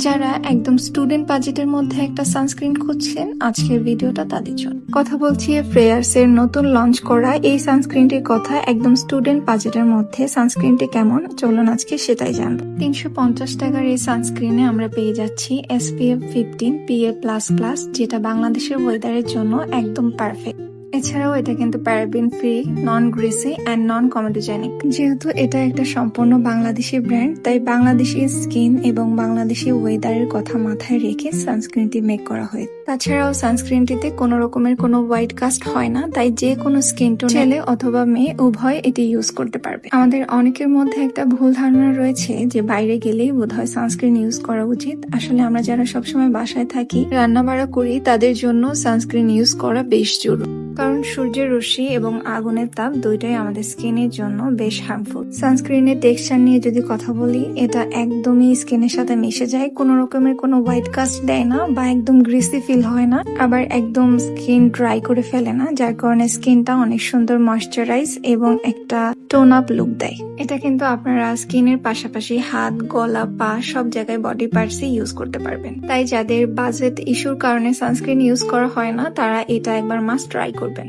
যারা একদম স্টুডেন্ট বাজেটের মধ্যে একটা সানস্ক্রিন খুঁজছেন, আজকের ভিডিওটা তাদের জন্য। কথা বলছি ফ্রেয়ার্স এর নতুন লঞ্চ করা এই সানস্ক্রিনটির কথা। একদম স্টুডেন্ট বাজেটের মধ্যে সানস্ক্রিনটি কেমন, চলুন আজকে সেটাই জানবো। 350 টাকার এই সানস্ক্রিনে আমরা পেয়ে যাচ্ছি SPF 15 PA++, যেটা বাংলাদেশের ওয়েদারের জন্য একদম পারফেক্ট। এছাড়াও এটা কিন্তু paraben free, non greasy and non comedogenic. যেহেতু এটা একটা সম্পূর্ণ বাংলাদেশি ব্র্যান্ড, তাই বাংলাদেশি স্কিন এবং বাংলাদেশি ওয়েদারের কথা মাথায় রেখে সানস্ক্রিনটি মেক করা হয়েছে। তাছাড়াও সানস্ক্রিনটিতে কোনো রকমের কোনো হোয়াইট কাস্ট হয় না, তাই যে কোনো স্কিন টোন, ছেলে অথবা মেয়ে উভয় এটি ইউজ করতে পারবে। আমাদের অনেকের মধ্যে একটা ভুল ধারণা রয়েছে যে বাইরে গেলেই বোধহয় সানস্ক্রিন ইউজ করা উচিত। আসলে আমরা যারা সবসময় বাসায় থাকি, রান্না বাড়া করি, তাদের জন্য সানস্ক্রিন ইউজ করা বেশ জরুরি। কারণ সূর্যের রশ্মি এবং আগুনের তাপ দুইটাই আমাদের স্কিনের জন্য বেশ হার্মফুল। সানস্ক্রিনের টেক্সচার নিয়ে যদি কথা বলি, এটা একদমই স্কিনের সাথে মিশে যায়, কোনো রকমের কোনো হোয়াইট কাস্ট দেয় না বা একদম গ্রিসি ফিল হয় না, আবার একদম স্কিন ড্রাই করে ফেলে না, যার কারণে স্কিনটা অনেক সুন্দর ময়শ্চারাইজ এবং একটা টোন আপ লুক দেয়। এটা কিন্তু আপনারা স্কিনের পাশাপাশি হাত, গলা, পা সব জায়গায় বডি পার্টসে ইউজ করতে পারবেন। তাই যাদের বাজেট ইস্যুর কারণে সানস্ক্রিন ইউজ করা হয় না, তারা এটা একবার মাস্ট ট্রাই করবেন।